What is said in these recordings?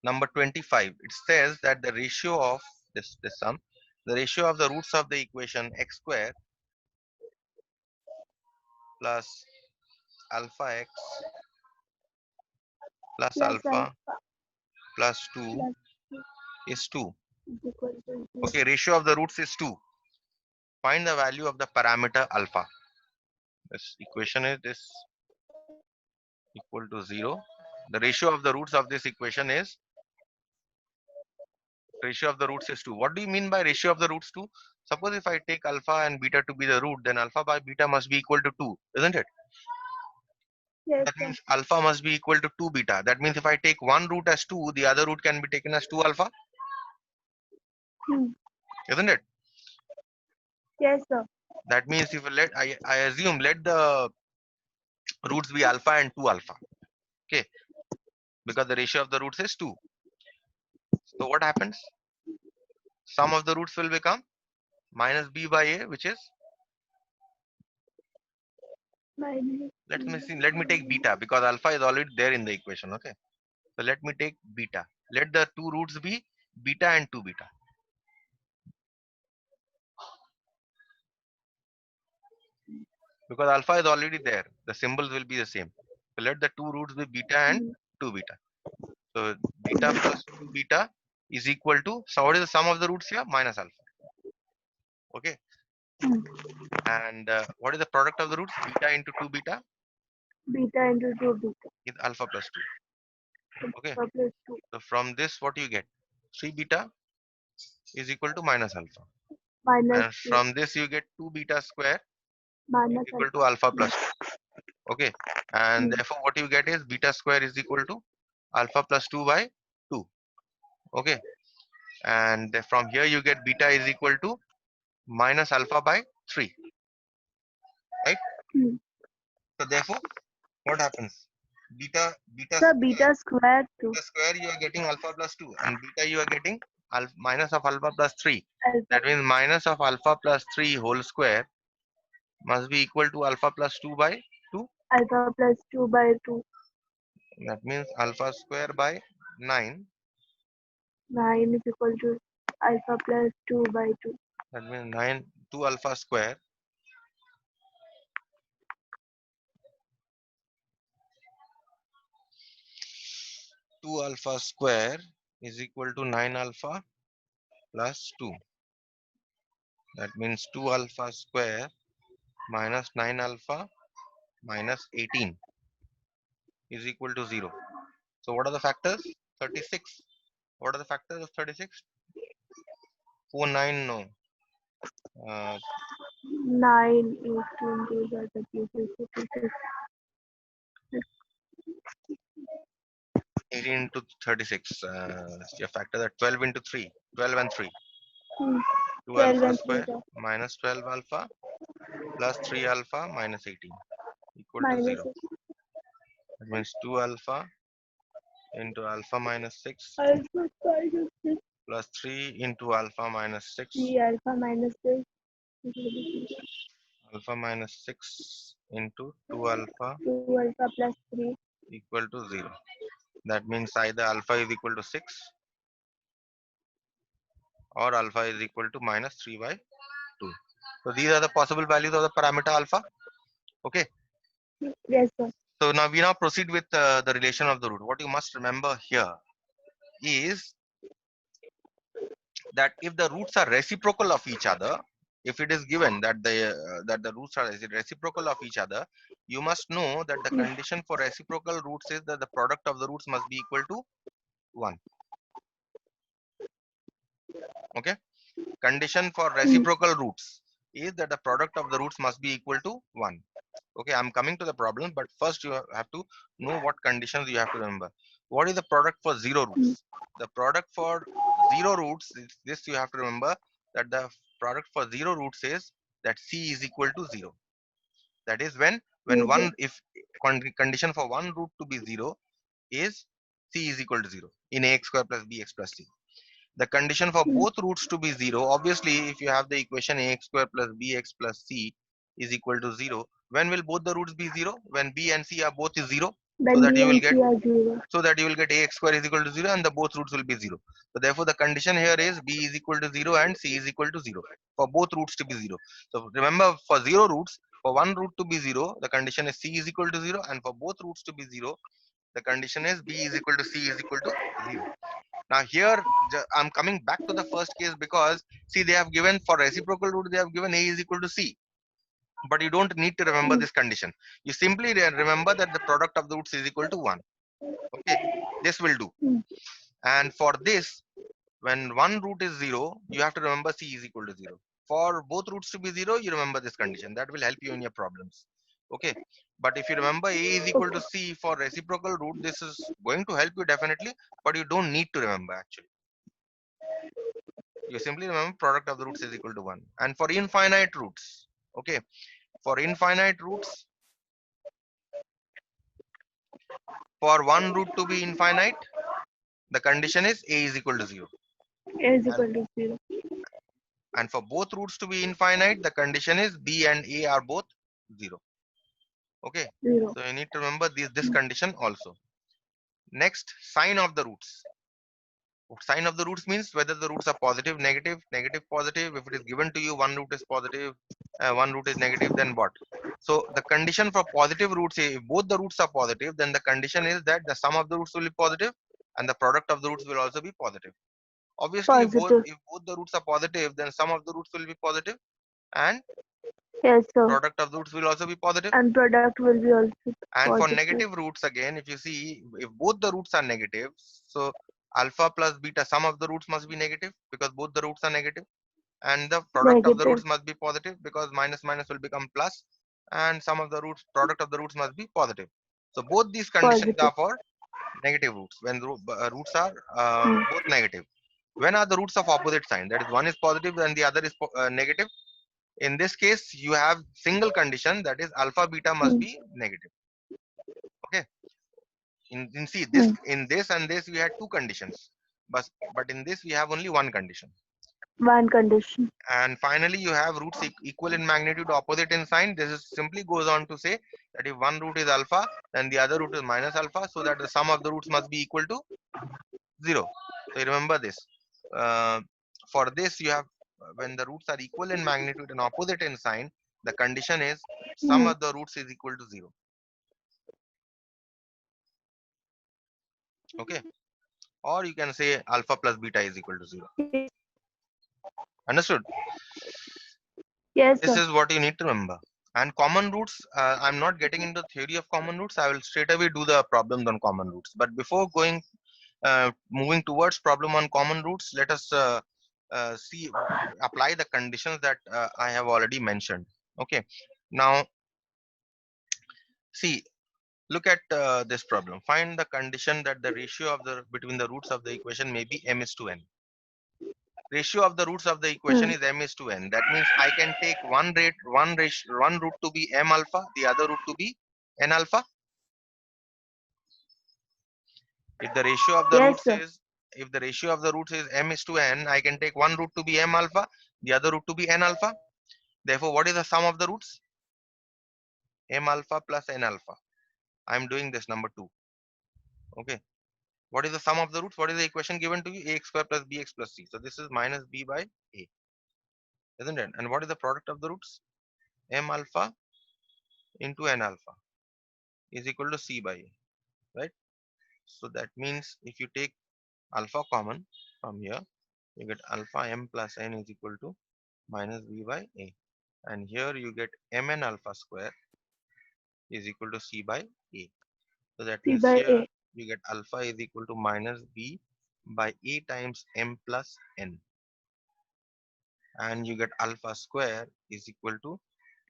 number 25, it says that the ratio of this sum, the ratio of the roots of the equation x square plus alpha x plus plus alpha alpha plus 2 plus 2 is 2. is equal to Okay, 0. ratio of the roots is 2. Find the value of the parameter alpha. This equation is this equal to 0. The ratio of the roots of this equation is ratio of the roots is 2. What do you mean by ratio of the roots 2? Suppose if I take alpha and beta to be the root, then alpha by beta must be equal to 2, isn't it? Yes, That sir. means alpha must be equal to 2 beta. That means if I take one root as 2, the other root can be taken as 2 alpha, Hmm. isn't it? Yes, sir. That means if I assume let the roots be alpha and 2 alpha. Okay, because the ratio of the roots is 2. So what happens? Sum of the roots will become minus b by a, which is, Minus let me b see, let me take beta because alpha is already there in the equation. Okay, so let me take beta. Let the two roots be beta and 2 beta. Because alpha is already there, the symbols will be the same. So let the two roots be beta and hmm. 2 beta. So beta plus 2 beta is equal to, so what is the sum of the roots here? Minus alpha. Okay, Hmm. and what is the product of the roots? Beta into 2 beta Beta into 2 beta. is alpha plus 2. Okay, Alpha plus 2 so from this what you get? 3 beta is equal to minus alpha, minus and 2 from this you get 2 beta square is minus equal to alpha. alpha plus 2. Okay, and Hmm. therefore what you get is beta square is equal to alpha plus 2 by 2. Okay, and from here you get beta is equal to minus alpha by 3, right? Hmm. So therefore what happens? Beta So square, beta square 2 beta square you are getting alpha plus 2, and beta you are getting minus of alpha plus 3. alpha That means minus of alpha plus 3 whole square must be equal to alpha plus 2 by 2. alpha plus 2 by 2. That means alpha square by 9. 9 is equal to alpha plus 2 by 2. That means 9, 2 alpha square 2 alpha square is equal to 9 alpha plus 2. That means 2 alpha square minus 9 alpha minus 18 is equal to 0. So what are the factors? 36. What are the factors of 36? 4, 9, no. Uh, 9, 18, these are the cases. 36. 18 into 36. Your factors are 12 into 3. 12 and 3. Hmm. 2 12 alpha and 3 square are minus 12 alpha plus 3 alpha minus 18 equal to minus 0. That means 2 alpha into alpha minus 6 alpha minus 6. plus 3 into alpha minus 6, 3 alpha minus 6. alpha minus 6 into 2 alpha 2 alpha plus 3. equal to 0. That means either alpha is equal to 6 or alpha is equal to minus 3 by 2. So these are the possible values of the parameter alpha. Okay. Yes, sir. So now we now proceed with the relation of the root. What you must remember here is that if the roots are reciprocal of each other, if it is given that the roots are reciprocal of each other, you must know that the Hmm. condition for reciprocal roots is that the product of the roots must be equal to 1. Okay, condition for Hmm. reciprocal roots is that the product of the roots must be equal to 1. Okay, I'm coming to the problem, but first you have to know what conditions you have to remember. What is the product for 0 Hmm. roots? The product for 0 roots is this, you have to remember that the product for 0 roots is that c is equal to 0. That is when Yes, sir. one, if condition for one root to be 0 is c is equal to 0 in ax square plus bx plus c. The condition for Hmm. both roots to be 0, obviously if you have the equation ax square plus bx plus c is equal to 0, when will both the roots be 0? When b and c are both is 0. so When that B you will and get C are 0. ax square is equal to 0 and the both roots will be 0. So therefore the condition here is b is equal to 0 and c is equal to 0 for both roots to be 0. So remember, for 0 roots, for one root to be 0, the condition is c is equal to 0, and for both roots to be 0, the condition is b is equal to c is equal to 0. Now here I'm coming back to the first case because see, they have given for reciprocal root, they have given a is equal to c, but you don't need to remember Mm. this condition. You simply remember that the product of the roots is equal to 1. Okay, this will do. Mm. And for this, when one root is 0, you have to remember c is equal to 0. For both roots to be 0, you remember this condition. That will help you in your problems. Okay, but if you remember a is equal to Okay. c for reciprocal root, this is going to help you definitely, but you don't need to remember actually. You simply remember product of the roots is equal to 1. And for infinite roots, okay, for infinite roots, for one root to be infinite, the condition is a is equal to 0. A is And, equal to 0. and for both roots to be infinite, the condition is b and a are both 0. Okay, 0. so you need to remember this Mm. condition also. Next, sign of the roots. Sign of the roots means whether the roots are positive, negative, negative, positive. If it is given to you, one root is positive, one root is negative, then what? So the condition for positive roots, if both the roots are positive, then the condition is that the sum of the roots will be positive and the product of the roots will also be positive. Obviously, Positive. if both the roots are positive, then sum of the roots will be positive and Yes, sir. product of the roots will also be positive. And product will be also And for positive. negative roots, again, if you see, if both the roots are negative, so alpha plus beta, sum of the roots must be negative because both the roots are negative, and the product of the Negative. roots must be positive because minus minus will become plus, and sum of the roots, product of the roots must be positive. So both these conditions Positive. are for negative roots when the roots are Mm. both negative. When are the roots of opposite sign? That is, one is positive and the other is negative. In this case, you have single condition, that is alpha beta must Mm. be negative. Okay. In see this, Mm. in this and this we had two conditions, but in this we have only one condition. One condition. And finally you have roots equal in magnitude, opposite in sign. This is simply goes on to say that if one root is alpha, then the other root is minus alpha, so that the sum of the roots must be equal to 0. So you remember this. uh, for this you have, when the roots are equal in magnitude and opposite in sign, the condition is sum Mm. of the roots is equal to 0. Okay, or you can say alpha plus beta is equal to 0. Yes. Understood? Yes, This sir. is what you need to remember. And common roots, I'm not getting into theory of common roots. I will straight away do the problems on common roots. But before moving towards problem on common roots, let us see, apply the conditions that I have already mentioned. Okay. Now, see, look at this problem. Find the condition that the ratio of the between the roots of the equation may be m is to n. Ratio of the roots of the equation Mm. is m is to n. That means I can take one root to be m alpha, the other root to be n alpha. If the ratio of the Yes, roots sir. is if the ratio of the roots is m is to n, I can take one root to be m alpha, the other root to be n alpha. Therefore, what is the sum of the roots? M alpha plus n alpha. I am doing this number 2. Okay. What is the sum of the roots? What is the equation given to you? Ax square plus bx plus c. So this is minus b by a, isn't it? And what is the product of the roots? M alpha into n alpha is equal to c by a, right? So that means if you take alpha common from here, you get alpha m plus n is equal to minus b by a. And here you get mn alpha square is equal to c by a. So that C means by here A. you get alpha is equal to minus b by a times m plus n. And you get alpha square is equal to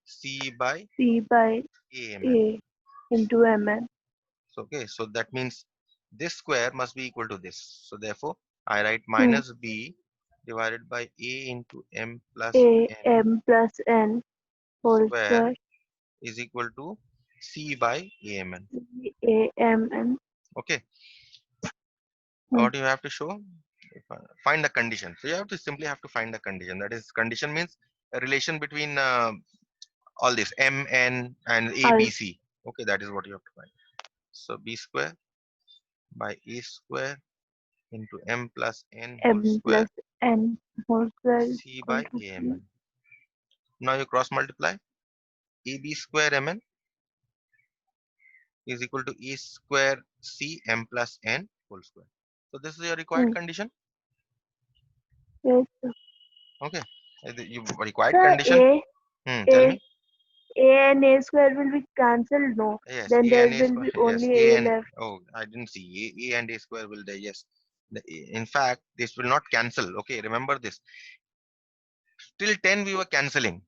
c by C by amn. A into Mn. So, okay, so that means this square must be equal to this. So therefore, I write Mm. minus b divided by a into m plus A n M plus N whole square square. is equal to c by amn. A M N. Okay, Mm. what you have to show? Find the condition. So you have to simply have to find the condition. That is, condition means a relation between all this m, n, and a, b, Al. c. Okay, that is what you have to find. So b square by a square into m plus n M whole square plus N whole square is c equal by to C. amn. Now you cross multiply. ab square mn is equal to e square c m plus n whole square. So this is your required Hmm. condition. Yes, sir. Okay. You required Sir, condition. Tell A, me. A and A square will be cancelled, no? Yes, Then a there and a will square. be Yes, only a A and left. oh, I didn't see a and a square will die. Yes, in fact, this will not cancel. Okay, remember this. Till 10 we were canceling,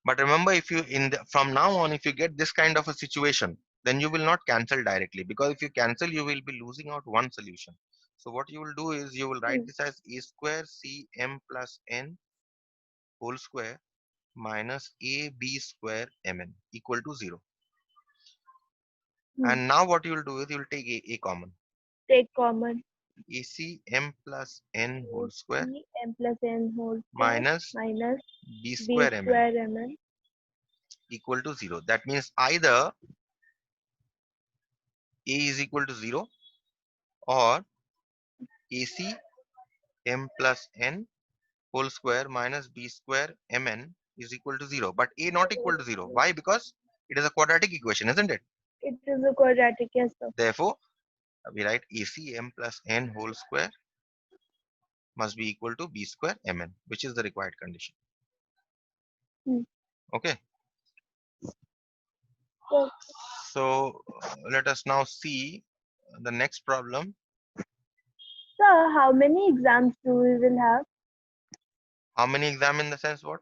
but remember, if you from now on, if you get this kind of a situation, then you will not cancel directly, because if you cancel, you will be losing out one solution. So what you will do is you will write Hmm. this as a square c m plus n whole square minus a b square mn equal to 0. Hmm. And now what you will do is you will take a common. Take common. AC m plus n whole square C M plus N whole square minus minus b B square mn square Mn. equal to 0. That means either a is equal to 0 or AC m plus n whole square minus b square mn is equal to 0. But a not equal to 0. Why? Because it is a quadratic equation, isn't it? It is a quadratic, yes, sir. Therefore, we write AC m plus n whole square must be equal to b square mn, which is the required condition. Hmm. Okay. So, So let us now see the next problem. sir, how many exams do we will have How many exam in the sense what?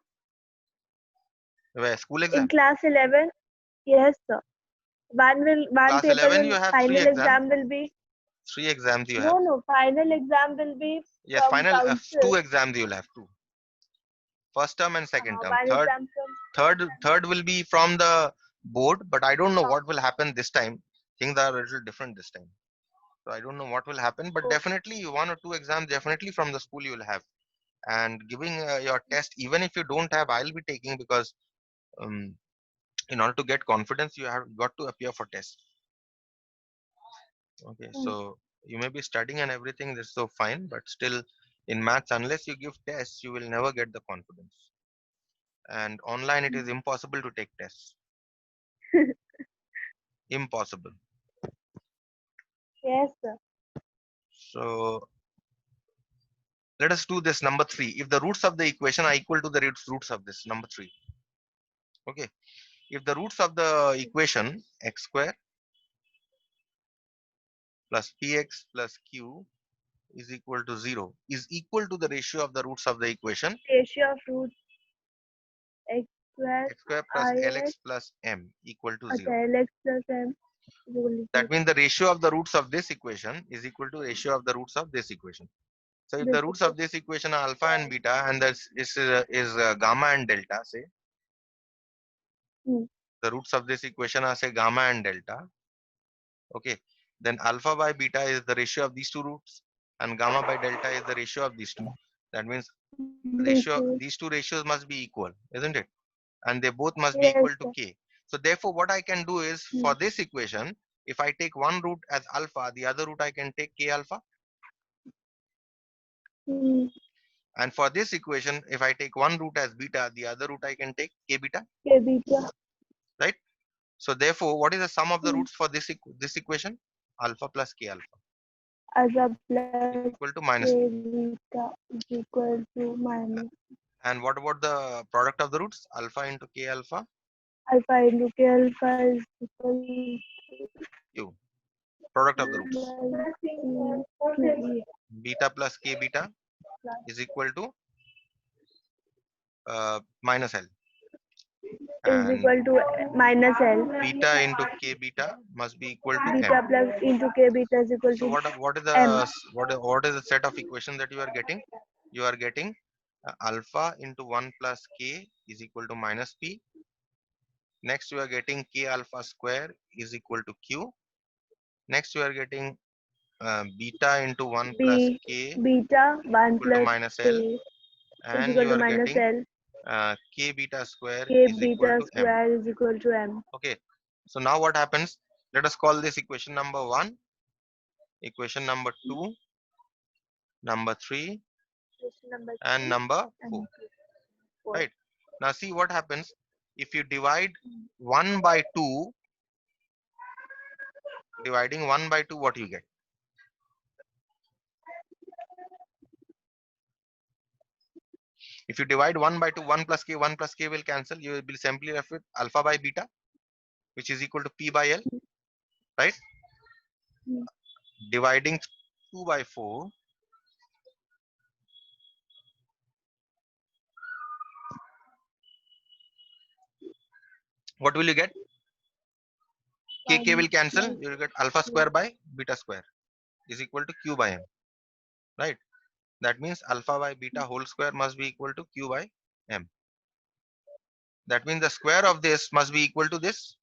Where school in exam? class 11? Yes, sir. One Class paper 11 will you have three final exam. exam will be Three exams you have. no, final exam will be Yes, from final two council. exams you will have two. First term and second term. One Third exam from third will be from the board, but I don't know what will happen this time. Things are a little different this time. So I don't know what will happen, but oh, definitely one or two exams definitely from the school you will have. And giving your test, even if you don't have, I'll be taking, because um, in order to get confidence, you have got to appear for test. Okay, hmm, so you may be studying and everything, that's so fine, but still in maths, unless you give tests, you will never get the confidence. And online, it is impossible to take tests. Impossible. yes, sir. So let us do this number 3. If the roots of the equation are equal to the roots of this number 3. Okay. If the roots of the equation x square plus px plus q is equal to 0 is equal to the ratio of the roots of the equation Ratio of root x square x square plus ix lx plus m equal to 0. lx plus m is equal to That means the ratio of the roots of this equation is equal to ratio of the roots of this equation. So if this the roots equation. of this equation are alpha and beta, and this is gamma and delta, say Hmm. the roots of this equation are say gamma and delta. Okay, then alpha by beta is the ratio of these two roots, and gamma by delta is the ratio of these two. That means This ratio, is these two ratios must be equal, isn't it? And they both must be yes, equal to sir. k. So therefore, what I can do is, Hmm. for this equation, if I take one root as alpha, the other root I can take k alpha. Hmm. And for this equation, if I take one root as beta, the other root I can take k beta, K beta. right? So therefore, what is the sum of the Hmm. roots for this equation? Alpha plus k alpha Alpha is plus equal to K minus. beta is equal to minus And what about the product of the roots? Alpha into k alpha, alpha into K alpha is equal q. Product of the to roots. Beta plus k beta is equal to minus L. is And equal to minus L. beta into k beta must be equal to Beta m. plus into K beta is equal So to what is the M. what is the set of equation that you are getting? You are getting alpha into 1 plus k is equal to minus p. Next you are getting k alpha square is equal to q. Next you are getting beta into 1 plus B k beta 1 equal to plus minus L, K is and equal you to are minus getting L. k beta square K is equal beta to m. square is equal to M. Okay. So now what happens? Let us call this equation number 1, equation number 2, number 3, Question number and 3 number and 4. 4. Right. Now see what happens if you divide Mm. 1 by 2. Dividing 1 by 2, what you get? If you divide 1 by 2, 1 plus k, 1 plus k will cancel. You will be simply left with alpha by beta, which is equal to p by l, right? Mm. Dividing 2 by 4, what will you get? K will 1 cancel. plus You will get alpha square by beta square is equal to q by m, right? That means alpha by beta whole square must be equal to q by m. That means the square of this must be equal to this.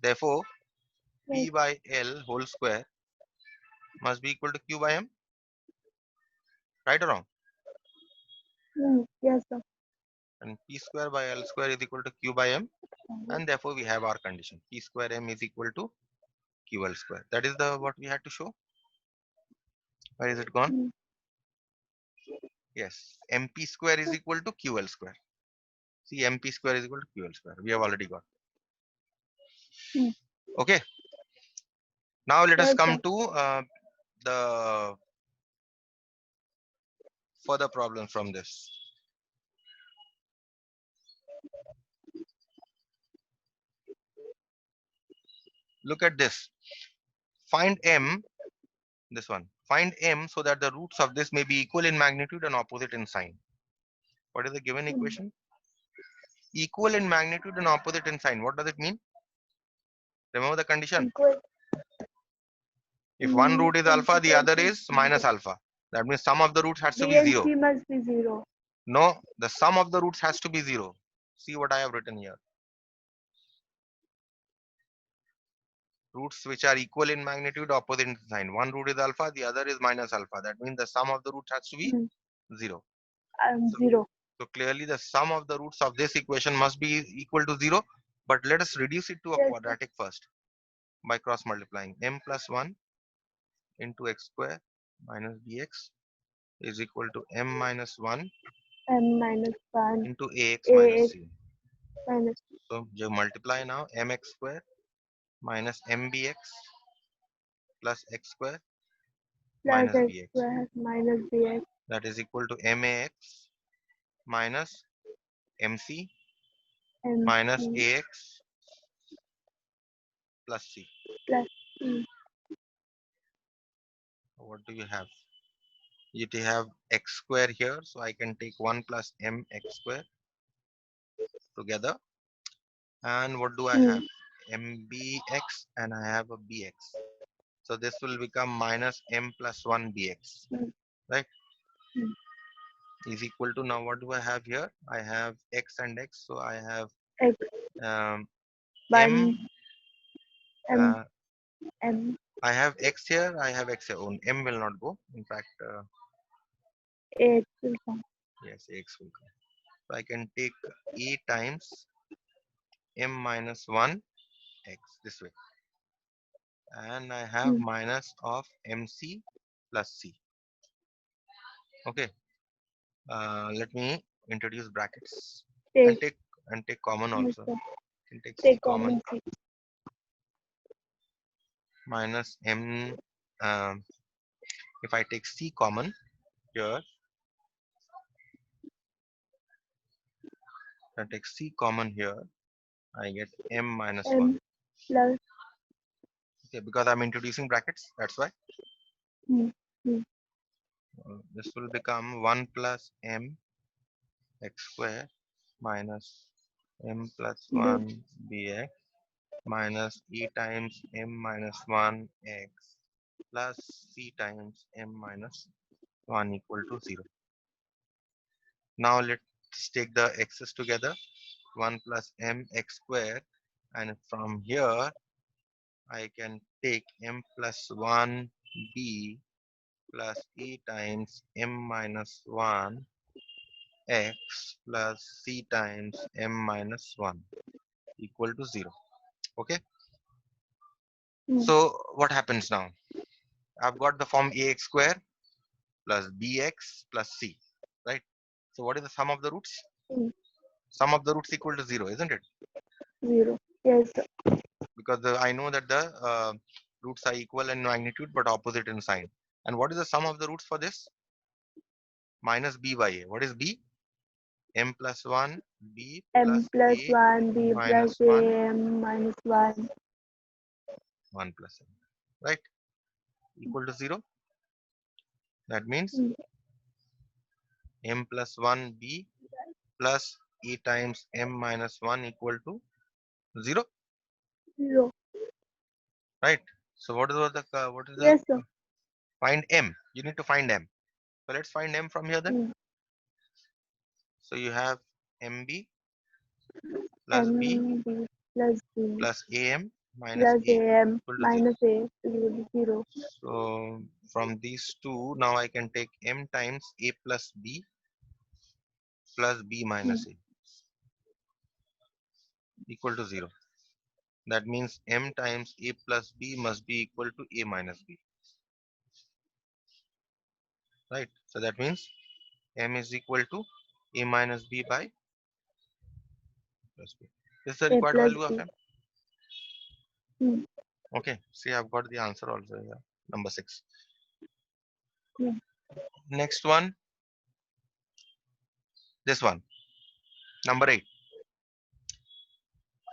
Therefore, yes. p by l whole square must be equal to q by m, right or wrong? Yes, sir. And p square by l square is equal to q by m, Sorry. and therefore we have our condition. P square m is equal to ql square. That is the what we had to show. Where is it gone? Mm. Yes, mp square is equal to ql square. See, mp square is equal to ql square. We have already got. Mm. Okay. Now let us Yes, come sir. to the further problem from this. Look at this. Find m. This one. Find m so that the roots of this may be equal in magnitude and opposite in sign. What is the given Mm. equation? Equal in magnitude and opposite in sign. What does it mean? Remember the condition. Equal. If one root is alpha, the Equal other to is 0. minus alpha. That means sum of the roots has to B be and 0. C must be 0. No, the sum of the roots has to be 0. See what I have written here. Roots which are equal in magnitude, opposite in sign. One root is alpha, the other is minus alpha. That means the sum of the roots has to be Mm. 0. So, 0. so clearly the sum of the roots of this equation must be equal to 0. But let us reduce it to a Yes, sir. quadratic first by cross multiplying. M plus 1 into x square minus bx is equal to m minus 1 M minus 1. into ax minus AX c. minus So you multiply now mx square minus mbx plus x square plus minus X bx. square minus BX. That is equal to max minus mc minus MC ax plus c. plus C. What do you have? You have x square here, so I can take 1 plus mx square together. And what do I Mm. have? mbx and I have a bx. So this will become minus m plus 1 bx, Mm. right? Mm. Is equal to, now what do I have here? I have x and x, so I have X um, 1 m. M Uh, M I have x here. I have x here. Oh, m will not go. In fact, AX will come. yes, x will come. So I can take a times m minus 1 x this way, and I have Mm. minus of mc plus c. Okay. Let me introduce brackets and Take. take common Yes, also. sir. Can take c Take common common C. minus m. Um, if I take c common here, I take c common here, I get m minus 1. M plus Okay, because I'm introducing brackets, that's why. mm. Mm. This will become 1 plus m x square minus m plus B 1 bx minus e times m minus 1 x plus c times m minus 1 equal to 0. Now let's take the x's together. 1 plus m x square, and from here I can take m plus 1 b plus e times m minus 1 x plus c times m minus 1 equal to 0. Okay. So what happens now? I've got the form ax square plus bx plus c, right? So what is the sum of the roots? Mm. Sum of the roots equal to 0, isn't it? 0. Yes, sir. Because I know that the roots are equal in magnitude but opposite in sign. And what is the sum of the roots for this? Minus b by a. What is b? M plus 1, b M plus plus a 1, B plus minus A, 1, M minus 1. 1 plus m, right? Equal to 0. That means Mm. m plus 1 b plus a times m minus 1 equal to 0, 0. right? So what is the Yes, sir. find m? You need to find m. So let's find m from here then. Mm. So you have mb plus b M, B plus B plus am minus plus a A, M equal to 0. minus A is equal to 0. So from these two, now I can take m times a plus b plus b Mm. minus a equal to 0. That means m times a plus b must be equal to a minus b, right? So that means m is equal to a minus b by plus b. This is the A required plus value of B. m. Mm. Okay, see, I've got the answer also here. Number 6. Mm. Next one, this one, number 8.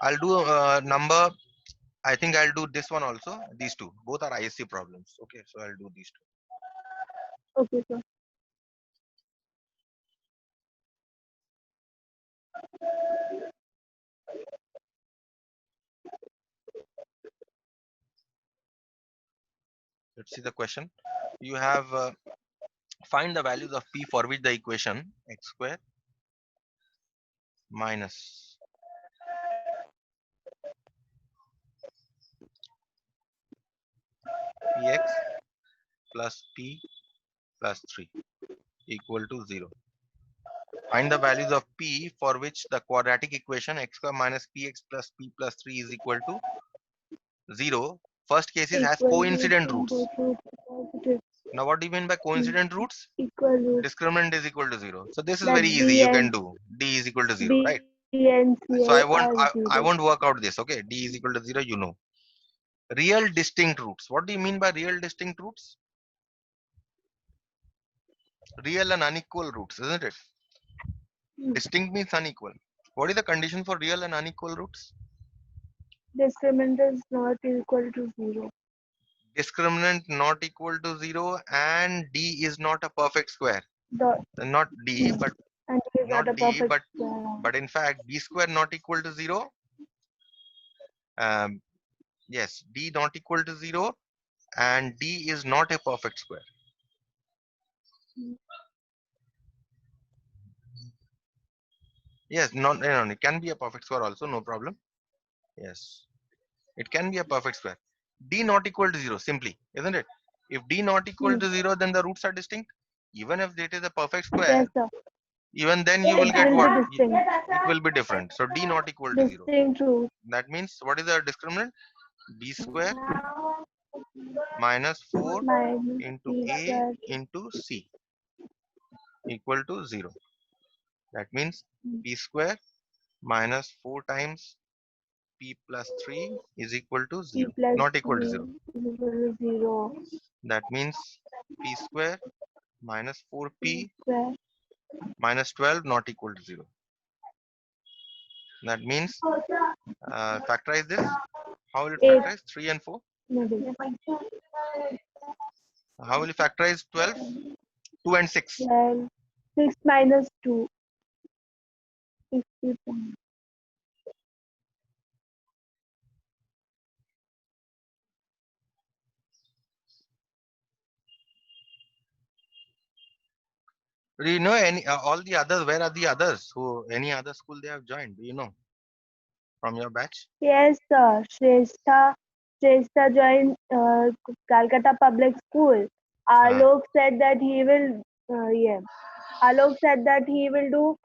I'll do number. I think I'll do this one also. These two, both are ISC problems. Okay, so I'll do these two. Okay, sir. Let's see the question. You have find the values of p for which the equation x square minus px plus p plus 3 equal to 0. Find the values of p for which the quadratic equation x square minus px plus p plus 3 is equal to 0. First case is has Equal root coincident from roots. both roots positive. Now what do you mean by Mm. coincident roots? Equal root. Discriminant is equal to 0. So this is That very easy. B You can and do d is equal to 0, right? B and C So I are won't 0. I won't work out this. Okay, d is equal to 0. You know. Real distinct roots. What do you mean by real distinct roots? Real and unequal roots, isn't it? Mm. Distinct means unequal. What is the condition for real and unequal roots? Discriminant is not equal to 0. Discriminant not equal to 0 and d is not a perfect square. The Not d, mm. but And it is not not a d, perfect but square. in fact d square not equal to 0. Um, yes, d not equal to 0 and d is not a perfect square. Mm. Yes, not no, no, it can be a perfect square also, no problem. Yes, it can be a perfect square. D not equal to 0 simply, isn't it? If d not equal Mm. to 0, then the roots are distinct. Even if it is a perfect square, Yes, sir. even then you will It get will what? be distinct. It will be different. So d not equal to 0. Distinct root. That means what is the discriminant? B square minus 4 Minus into B a square. into c equal to 0. That means Mm. p square minus 4 times p plus 3 is equal to P 0. plus Not equal to 0. 3 is equal to 0. That means p square minus P 4p square. minus 12 not equal to 0. That means factorize this. How will it 8. factorize? 3 and 4. Middle. How will you factorize 12? 2 and 6. 12. 6 minus 2. 60. Do you know any all the others? Where are the others? Who any other school they have joined? Do you know from your batch? Yes, sir. Shrestha joined Calcutta Public School. Uh, Alok said that he will, yeah. Alok said that he will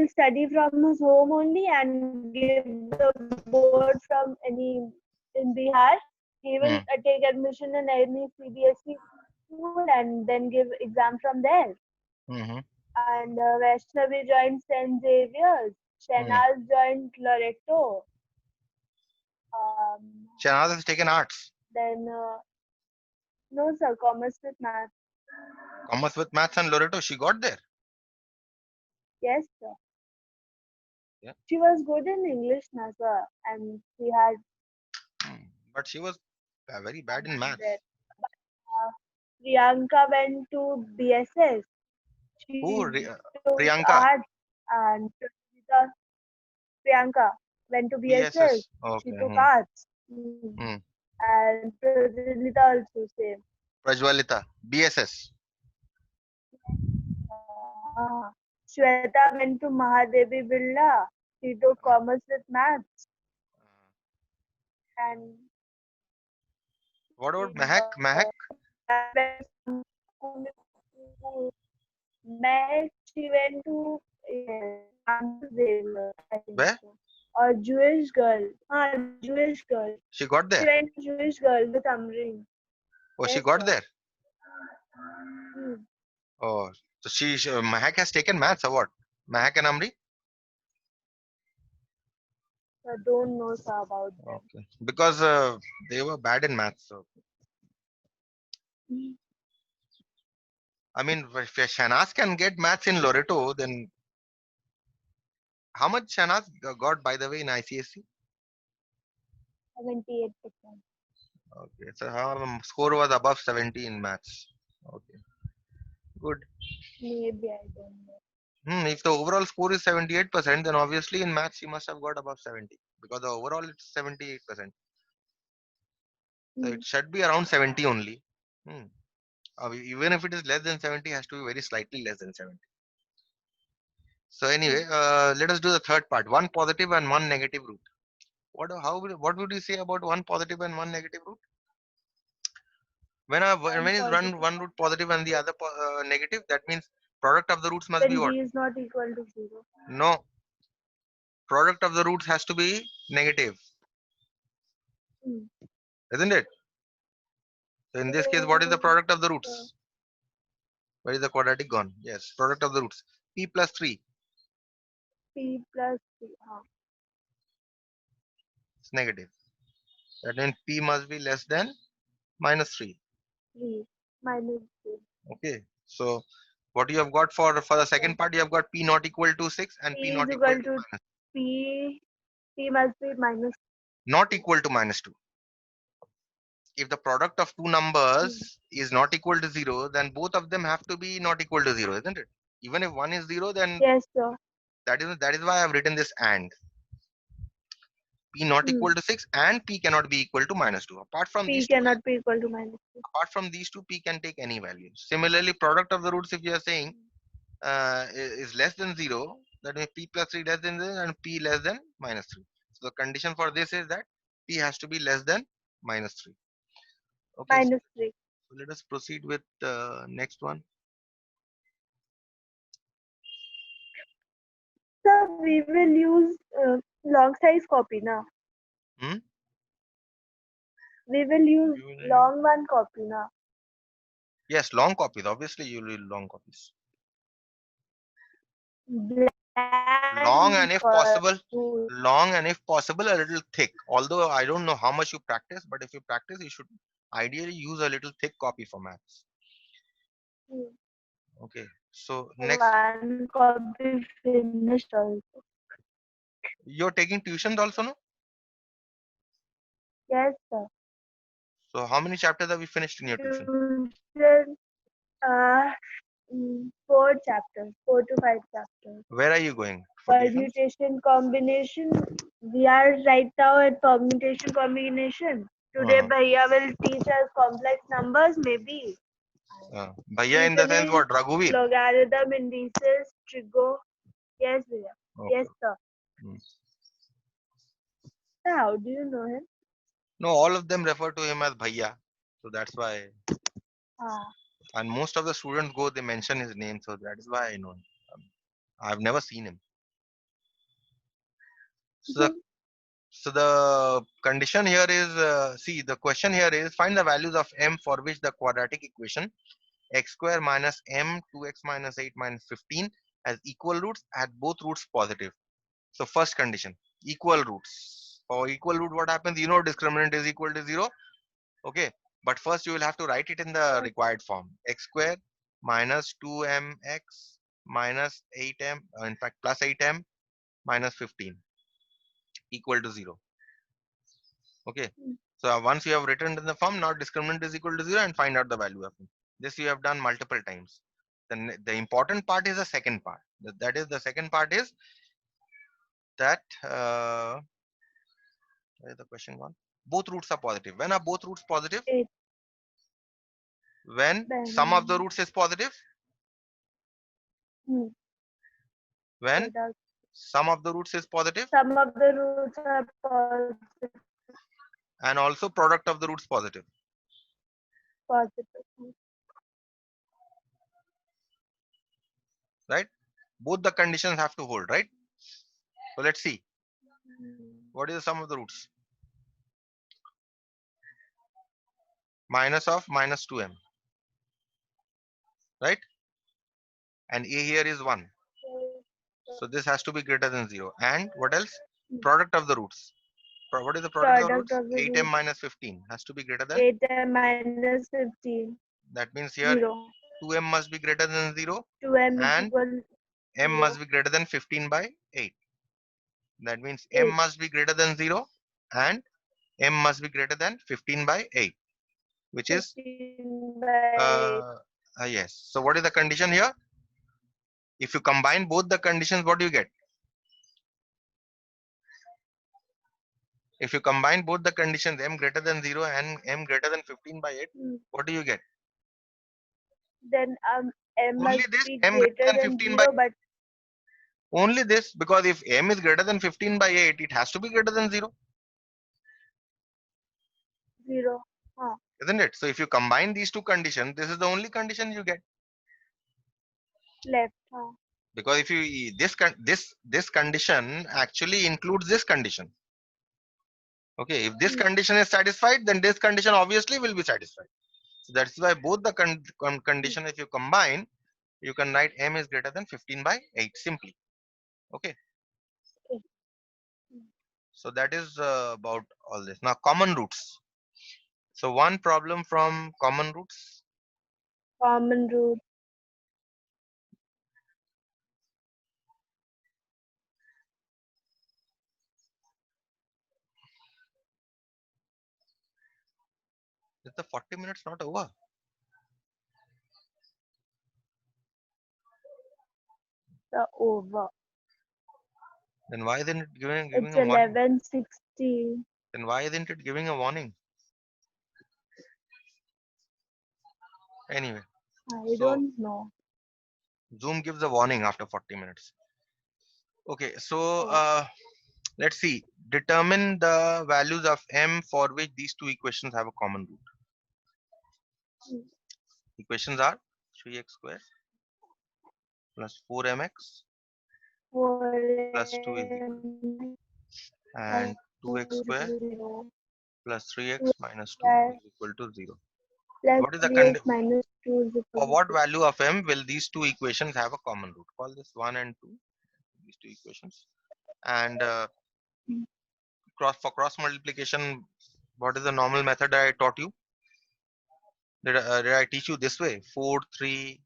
study from his home only and give the board from any in Bihar. he will take admission in any CBSE school and then give exam from there. Mm-hmm. And Vaishnavi joined St. Xavier's. Shahnaz joined Loreto. Um, Shanaz has taken arts. then no sir, commerce with math. Commerce with maths and Loreto. She got there. Yes sir. Yeah. She was good in English, na sir, and she had But she was very bad in maths. that. Uh, Priyanka went to BSS. Who? She took Priyanka. arts and Priyanka went to BSS. BSS. She Okay. took arts. Hmm. And Prajalita also same. Prajwalita. BSS. Shweta went to Mahadevi Birla. She took commerce with maths. And What about Mahak? Mahak? Meg, she went to Ramdas Xavier, I think Where? so. Or Jewish girl. Jewish girl. She got She there. went to Jewish girl with Amreen. Oh, she Yes, got sir. there. Hmm. Oh, so Mahak has taken maths or what? Mahak and Amri? I don't know sir about them. Okay. Because they were bad in maths. So I mean, if Shanaz can get maths in Loreto, then how much Shanaz got, by the way, in ICSE? 78%. Okay, so her score was above 70 in maths. Okay, good. Maybe I don't know. If the overall score is 78%, then obviously in maths she must have got above 70 because the overall it's 78%. So Hmm. it should be around 70 only. Hmm. Even if it is less than 70, it has to be very slightly less than 70. So anyway, let us do the third part. One positive and one negative root. What would you say about one positive and one negative root? When is Positive. one root positive and the other negative, that means product of the roots must be When what? b is not equal to 0. No, product of the roots has to be negative, Hmm. isn't it? So in this case, what is the So, product of the uh, roots? Where is the quadratic gone? Yes, product of the roots. P plus 3 p plus 3. is negative. That means P must be less than minus 3. 3 minus 3. Okay. So what you have got for the So second part, you have got P not equal to 6 and P p is not equal equal to to minus. p. P must be minus Not equal to minus 2. If the product of two 2. numbers is not equal to 0, then both of them have to be not equal to 0, isn't it? Even if one is 0, then Yes, sir. that is why I have written this and. P not Hmm. equal to 6 and P cannot be equal to minus 2. P cannot be equal to minus 2. Apart from these two, P can take any value. Similarly, product of the roots, if you are saying is less than 0, that means P plus 3 less than 0 and P less than minus 3. So the condition for this is that P has to be less than minus 3. Okay, so Minus 3. let us proceed with the next one. So we will use long size copy now. Hmm? We will use You will- long one copy now. Yes, long copies. Obviously, you will need long copies. Long and Blank if or possible, a little thick. Although I don't know how much you practice, but if you practice, you should ideally use a little thick copy for maths. Okay. So next, one copy finished also. you're taking tuitions also, no? Yes, sir. So how many chapters have you finished in your tuition? Tuition, uh, 4 to 5 chapters. Where are you going for tuitions? Permutation combination. We are right now at permutation combination. Today, Uh-huh. Bhaiya will teach us complex numbers, maybe. Bhaiya We in the sense finished what? Raghuveer? logarithm, indices, trigo. Yes, Bhaiya. Okay. Yes, sir. Hmm. Sir, how do you know him? No, all of them refer to him as Bhaiya. So that's why. Ah, And most of the students go, they mention his name. So that is why I know him. I've never seen him. So So the condition here is, see, the question here is find the values of m for which the quadratic equation x square minus m 2x minus 8 minus 15 has equal roots at both roots positive. So first condition, equal roots. For equal root, what happens? You know, discriminant is equal to 0. Okay. But first you will have to write it in the required form. X square minus 2mx minus 8m, in fact plus 8m minus 15 equal to 0. Okay. So once you have written in the form, now discriminant is equal to 0 and find out the value of it. This you have done multiple times. Then the important part is the second part. That is, the second part is that, where is the question gone? Both roots are positive. When are both roots positive? It When sum of the then roots is positive. hmm, When it does. sum of the roots is positive Some of the roots are positive. and also product of the roots positive. Positive. Right? Both the conditions have to hold, right? So let's see. What is the sum of the roots? Minus of minus 2m. Right? And a here is 1. So this has to be greater than 0. And what else? Product of the roots. What is the product of the Product roots? of the 8m root minus 15 has to be greater than. 8m minus 15. That means here 0. 2m must be greater than 0 2m is and equal m 0. must be greater than 15 by 8. That means m 8. must be greater than 0 and m must be greater than 15 by 8, which is 15 by yes. So what is the condition here? If you combine both the conditions, what do you get? If you combine both the conditions, m greater than 0 and m greater than 15 by 8, what do you get? then m Only must this, be m greater greater than than 15 by 0, but only this, because if m is greater than 15 by 8, it has to be greater than 0, 0. isn't it? So if you combine these two conditions, this is the only condition you get. Left. Because if you this condition actually includes this condition. Okay, if this condition is satisfied, then this condition obviously will be satisfied. So that's why both the condition, if you combine, you can write m is greater than 15 by 8 simply. Okay, Okay. so that is about all this. Now common roots. So one problem from common roots. Common root. Is the 40 minutes not over? The over. Then why isn't it giving It's a warning? 11:60. Then why isn't it giving a warning? Anyway, I so don't know. Zoom gives a warning after 40 minutes. Okay, so Oh. let's see. Determine the values of m for which these two equations have a common root. Equations are 3x square plus 4mx plus 2 is equal to 0, 4m and 2x square 0 plus 3x minus 2 plus is equal to 0. 3x minus 2 is equal For to what 0. value of m will these two equations have a common root? Call this 1 and 2, these two equations. And for cross multiplication, what is the normal method I taught you? Did I teach you this way? 4, 3,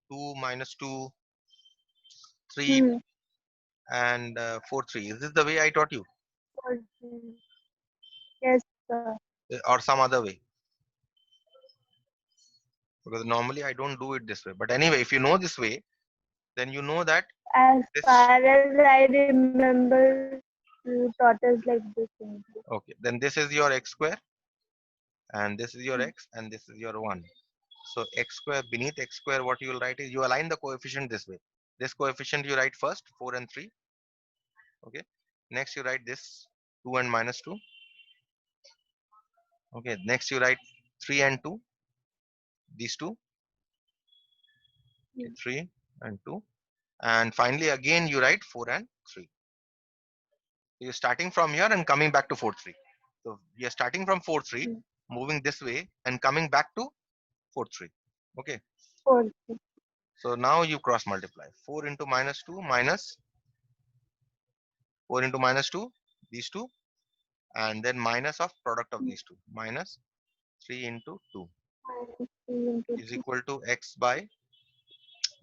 2 minus 2, 3 Hmm. and 4, 3. Is this the way I taught you? Yes, sir. Or some other way? Because normally I don't do it this way. But anyway, if you know this way, then you know that As this. far as I remember, you taught us like this only. Okay, then this is your x square, and this is your x, and this is your 1. So x square, beneath x square, what you will write is, you align the coefficient this way. This coefficient you write first, 4 and 3. Okay. Next you write this 2 and minus 2. Okay. Next you write 3 and 2. These two. Okay, 3 and 2. And finally again you write 4 and 3. You're starting from here and coming back to 4, 3. So you're starting from 4, 3, Mm. moving this way and coming back to 4, 3. Okay. 4. So now you cross multiply. 4 into minus 2 minus 4 into minus 2, these two, and then minus of product of these two, minus 3 into 2 Minus 3 into is equal to x by,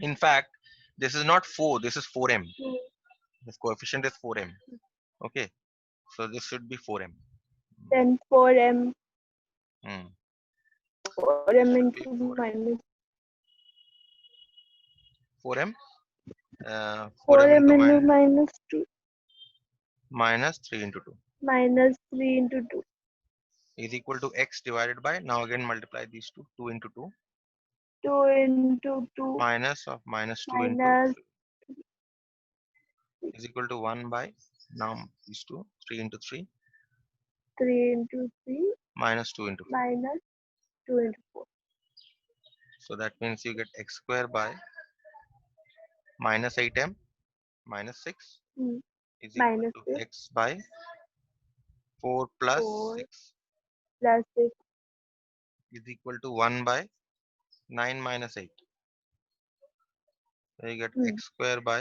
in fact, this is not 4, this is 4m. 2. This coefficient is 4m. Okay. So this should be 4m. Then 4m. Hmm. 4m Should be into 4m. minus 4m. 4m 4m into into minus 2. minus 3 into 2 Minus 3 into 2. is equal to x divided by, now again multiply these two, 2 into 2 2 into 2 minus of minus 2 into minus 3 is equal to 1 by, now these two, 3 into 3 3 into 3 minus 2 into 4. minus 2 into 4. So that means you get x square by minus 8m minus 6 Hmm. is equal Minus to 6. x by 4 plus 4 6 plus 6. is equal to 1 by 9 minus 8. So you get Hmm. x square by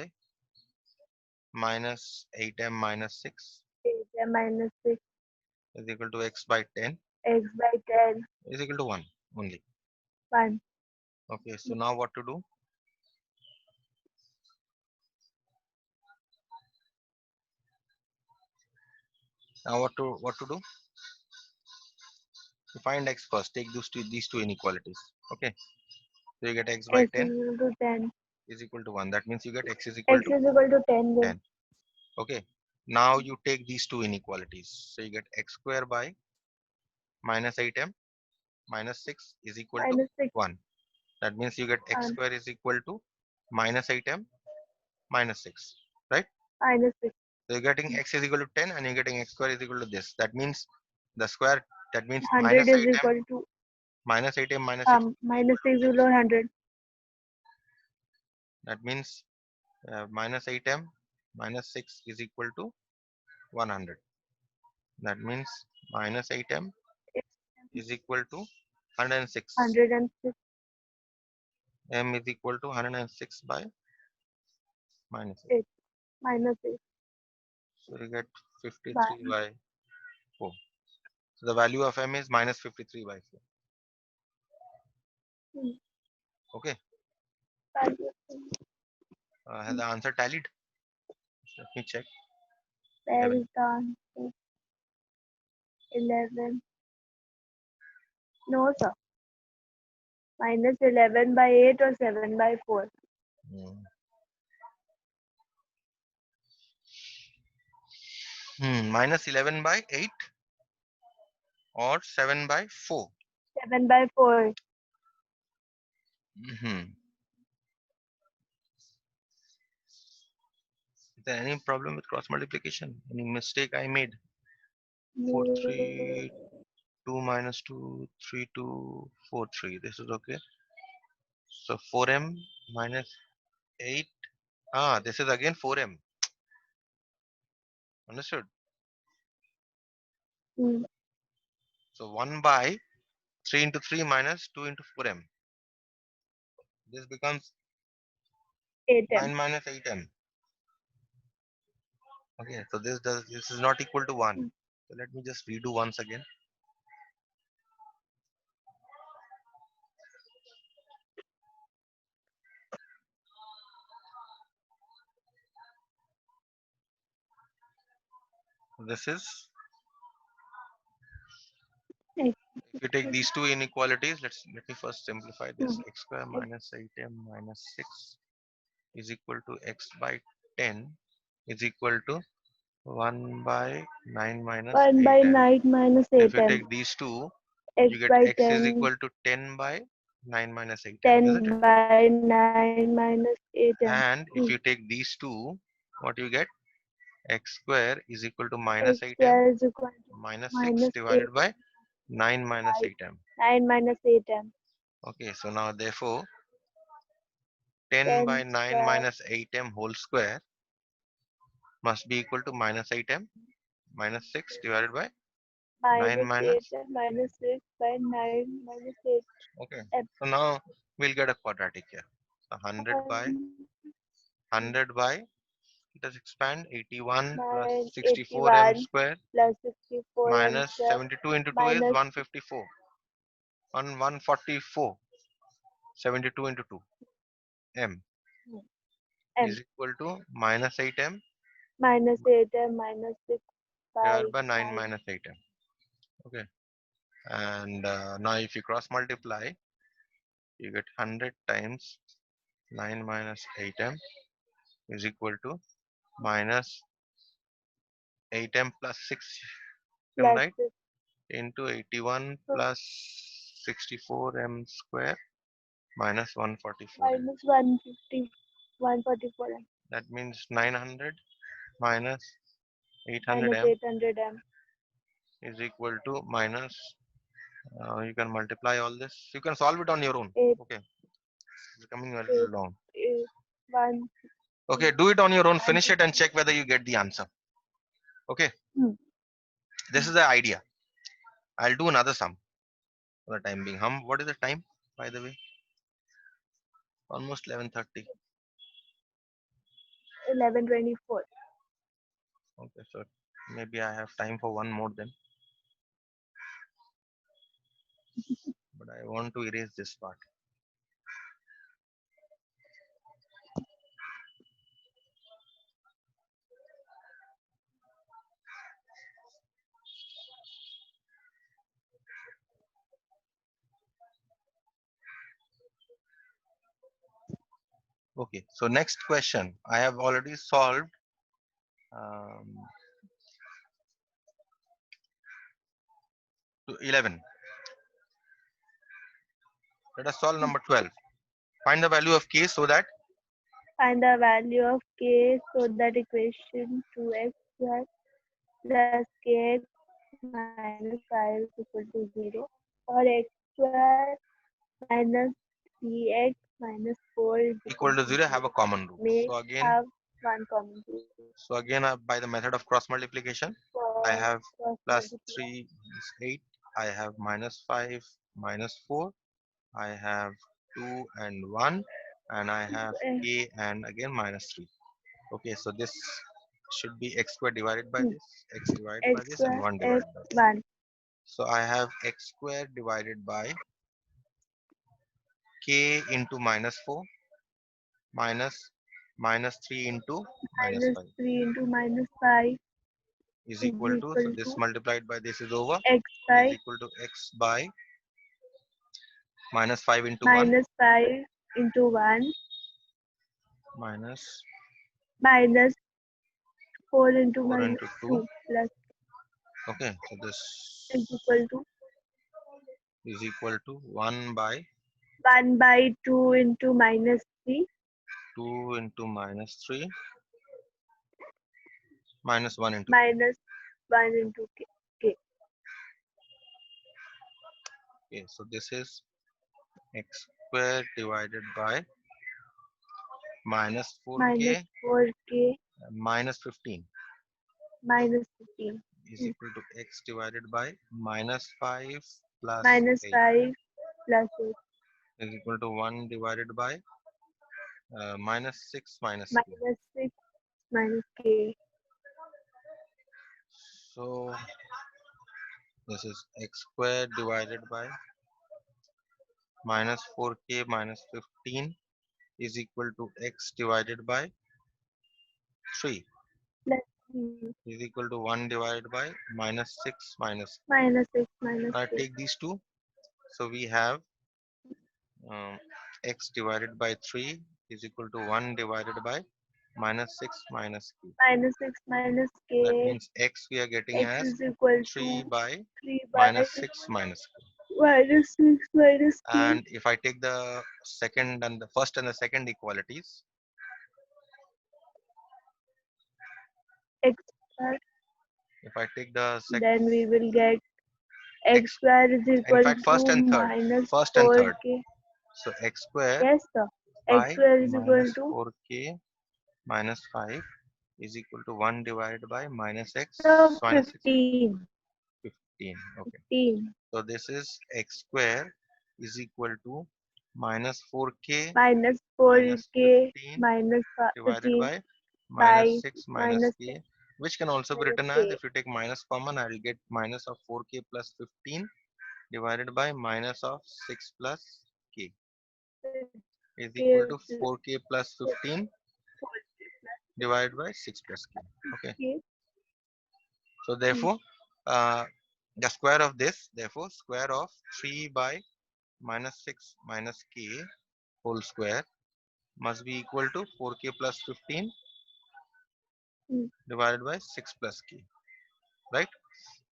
minus 8m minus 6 8m minus 6. is equal to x by 10 X by 10. is equal to 1 only. 1. Okay, so now what to do? Now what to do? To find x first, take these two inequalities. Okay, so you get x by X 10 is equal to 10. is equal to 1. That means you get x is equal X to is equal to 10 then. 10. Okay, now you take these two inequalities. So you get x square by minus 8m minus 6 is equal to Minus 6. 1. That means you get x 1. square is equal to minus 8m minus 6, right? Minus 6. So you're getting x is equal to 10 and you're getting x square is equal to this. That means the square, that means 100 minus is 8m equal to minus 8m minus 6 is minus equal 6 to is this. equal to 100. That means minus 8m minus 6 is equal to 100. That means minus 8m is equal to 106. 106 M is equal to 106 by minus 8. 8 minus 8 So you get by 53 by 4. So the value of M is minus 53 by 4. hmm, Okay. value. Has the answer tallied? Let me check. Where 11. is the answer? 11. No, sir. Minus 11 by 8 or 7 by 4. Minus 11 by 8 or 7 by 4. 7 by 4. Hmm. Is there any problem with cross multiplication? Any mistake I made? 4, 3, 2 minus 2, 3, 2, 4, 3. This is okay. So 4m minus 8. This is again 4m. Understood? Hmm. So 1 by 3 into 3 minus 2 into 4m. This becomes 8m. 9 minus 8m. Okay, so this is not equal to 1. Hmm. So let me just redo once again. This is, X. if you take these two inequalities, let me first simplify this. Hmm. X square X. minus 8m minus 6 is equal to x by 10 is equal to 1 by 9 minus 1 by 8m. 9 minus If you 8m. take these two, X you get by x is 10. equal to 10 by 9 minus 8m, isn't it? 10 by 9 minus 8m. And if you take these two, what you get? X square is equal to X minus 8m square is equal to minus 6 minus 8 divided by 9 minus by 8m. 9 minus 8m. Okay, so now therefore 10 by 10 9 square minus 8m whole square must be equal to minus 8m minus 6 divided by 9 minus 8 minus. and minus 6 by 9 minus 8 Okay. m. So now we'll get a quadratic here. So 100 by Um, 100 by, let us expand, 81 plus 64m 81 square plus 64 m minus square 72 into 2 is minus 154. 144. 72 into 2 m m is equal to minus 8m minus 8m minus 6 by divided by 9 9 minus 8m. Okay. And now if you cross multiply, you get 100 times 9 minus 8m is equal to minus 8m plus 6m, plus right? 6 Into 81 so plus 64m square minus 144m. minus 150 144 m That means 900 minus minus 800m 800 m is equal to minus, you can multiply all this. You can solve it on your own. 8 Okay, it's becoming a 8 little long. 8 1 Okay, do it on your own, finish it and 150 check whether you get the answer. Okay, hmm. this is the idea. I'll do another sum for the time being. What is the time, by the way? Almost 11:30. 1124 Okay, so maybe I have time for one more then. But I want to erase this part. Okay, so next question. I have already solved um, to 11. Let us solve number 12. Find the value of k so that find the value of k so that equation 2x square plus kx minus 5 is equal to 0 or x square minus 3x minus 4 is equal equal to to 0 have a 0 common root. may So again, have one common root by the method of cross multiplication, I for have cross plus multiply. 3 is 8. I have minus 5 minus 4. I have 2 and 1. And I have Eh, k and again minus 3. Okay, so this should be x square divided by hmm, this, x divided by x this, and square 1 x divided by this. 1 So I have x square divided by k into minus 4 minus minus 3 into minus minus 5 3 into minus 5 is is equal to, so equal this to multiplied by this is over, x is by equal to x by minus 5 into 1 minus 5 into 1 minus minus 4 into 4 minus into 2. 2 plus Okay, so this is equal to is equal to 1 by 1 by 2 into minus 3 2 into minus 3 minus 1 into k. minus 1 into k. K. Okay, so this is x square divided by minus Minus 4k 4k minus 15 minus 15 is equal to x divided by minus 5 plus minus 8 5 plus 8 is equal to 1 divided by minus 6 minus k. minus 6 minus k So this is x square divided by minus 4k minus 15 is equal to x divided by 3 plus 3 is equal to 1 divided by minus 6 minus. minus 6 minus Now k take these two. So we have um, x divided by 3 is equal to 1 divided by minus 6 minus k. minus 6 minus That k means x we are getting x as is equal 3 to by 3 by minus 6 minus k. minus 6 minus k And if I take the second and the first and the second equalities, x square if I take the then we will get x x, square is in equal fact to minus first and third. 4k. So x square Yes, sir. X by square is equal minus to 4k minus 5 is equal to 1 divided by minus x So minus 6, 15. 15. Okay. 15 So this is x square is equal to minus 4k minus minus 4k 15 minus divided 15 by minus by 6 minus minus k, which can also be minus written as, k. if you take minus common, I will get minus of 4k plus 15 divided by minus of 6 plus k is equal to 4k plus 15 divided by 6 plus k. Okay. So therefore, uh, the square of this, therefore, square of 3 by minus 6 minus k whole square must be equal to 4k plus 15 divided by 6 plus k, right?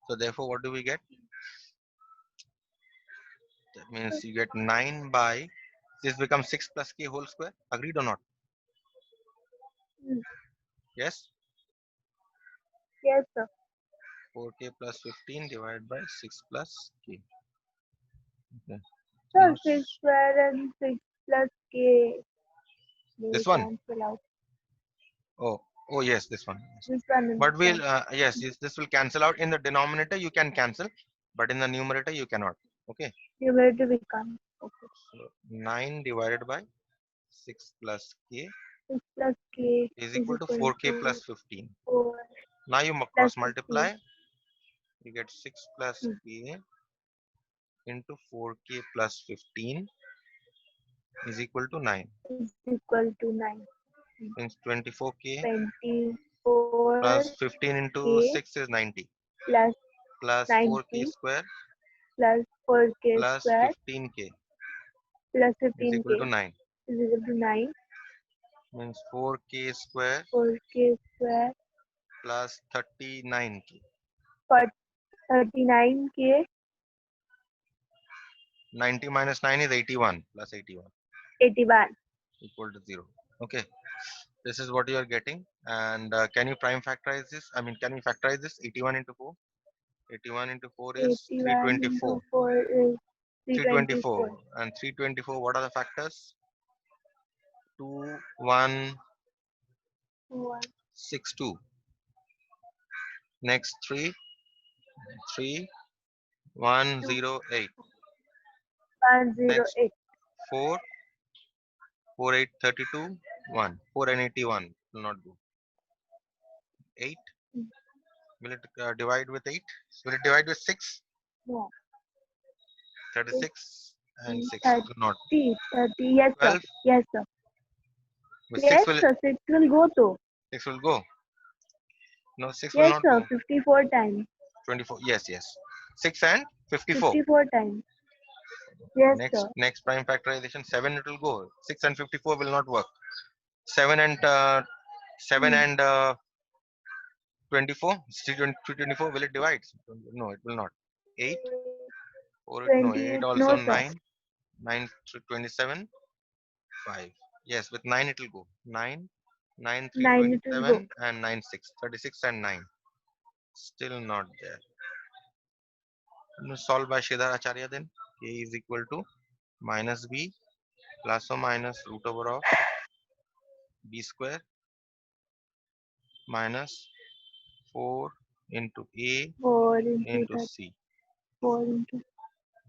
So therefore, what do we get? That means you get 9 by, this becomes 6 plus k whole square. Agreed or not? Yes? Yes, sir. 4k plus 15 divided by 6 plus k. Okay. So Now, 6 square and 6 plus k will this one. cancel out. Oh, oh yes, this one. This one and But this we'll, one. yes, this will cancel out. In the denominator, you can cancel, but in the numerator, you cannot. Okay. Numerator become. Okay. So 9 divided by 6 plus k 6 plus k is is equal to equal 4k to plus 15. 4 Now you plus cross multiply, 15. you get 6 plus k into 4k plus 15 is equal to 9. Is equal to 9. Means 24k 24 plus 15 into k 6 is 90 plus plus 4k 90 square plus 4k plus square 15k plus is equal to 15k 9. is equal to 9. Means 4k square 4k square plus 39k. for 39k 90 minus 9 is 81 plus 81 81. equal to 0. Okay. This is what you are getting. And can you prime factorize this? I mean, can we factorize this? 81 into 4. 81 into 4 is 81 324. into 4 is 324. 324. And 324, what are the factors? 2, 1, 1, 6, 2. Next 3, 3, 1, 2, 0, 8. 108. Next 4, 4, 8, 32, 1. 4 and 81 will not do. 8. Will it divide with 8? Will it divide with 6? No, 36 and 6 will not. 30, 30. Yes, sir. 12 Yes, sir. with 6 Yes, will, sir. 6 will go to. 6 will go. No, 6 will Yes, not sir. go. 54 times. 24. Yes, yes. 6 and 54. 54 times. Yes, sir. Next prime factorization, 7 it will go. 6 and 54 will not work. 7 and 7 and 24, 324, will it divide? No, it will not. 8, 4, no, 8 20. also No, sir. 9, 9 to 27, 5. Yes, with 9 it will go. 9, 9, 3, 9 it will go. 27 and 9, 6. 36 and 9. Still not there. Solve by Sridhar Acharya then. K is equal to minus b plus or minus root over of b square minus 4 into a 4 into into 30. c 4 into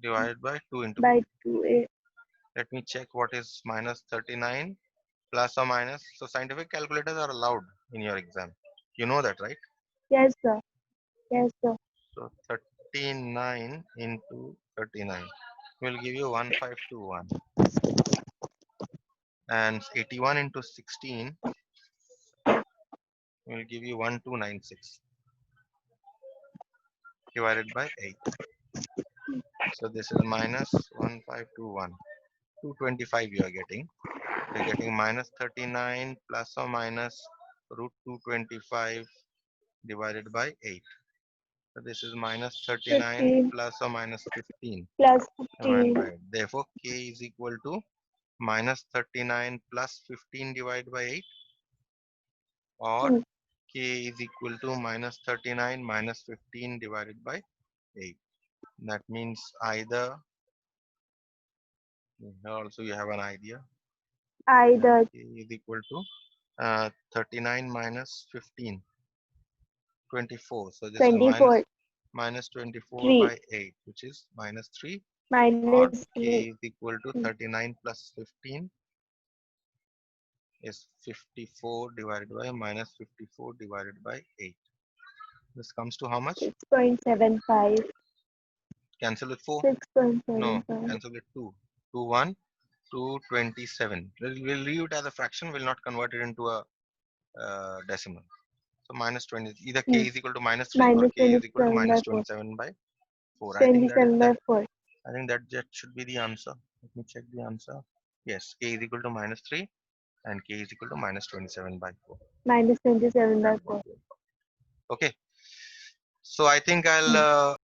divided by 2 into by 4. 2a. Let me check what is minus 39 plus or minus. So scientific calculators are allowed in your exam. You know that, right? Yes, sir. Yes, sir. So 39 into 39 will give you 1521. And 81 into 16 will give you 1296 divided by 8. So this is minus 1521. 225 you are getting. You're getting minus 39 plus or minus root 225 divided by 8. So this is minus 39 15 plus or minus 15 plus divided 15. by 8. Therefore, k is equal to minus 39 plus 15 divided by 8, or Hmm. k is equal to minus 39 minus 15 divided by 8. That means either, here also you have an idea, that Either k is equal to 39 minus 15, 24. So this is 24. minus 24 3 by 8, which is minus 3, or minus k 3. is equal to 39 plus 15 is 54 divided by minus 54 divided by 8. This comes to how much? 6.75. Cancel with 4? No, 6.75. cancel with 2. 2, 1, 227. We'll leave it as a fraction. We'll not convert it into a decimal. So minus 20. Either k is equal to minus 3 or Minus k is equal to 27 by minus 4. 27 by 4. I think 27 by 4. I think that should be the answer. Let me check the answer. Yes, k is equal to minus 3 and k is equal to minus 27 by 4. Minus 27 by 4. Okay. So I think I'll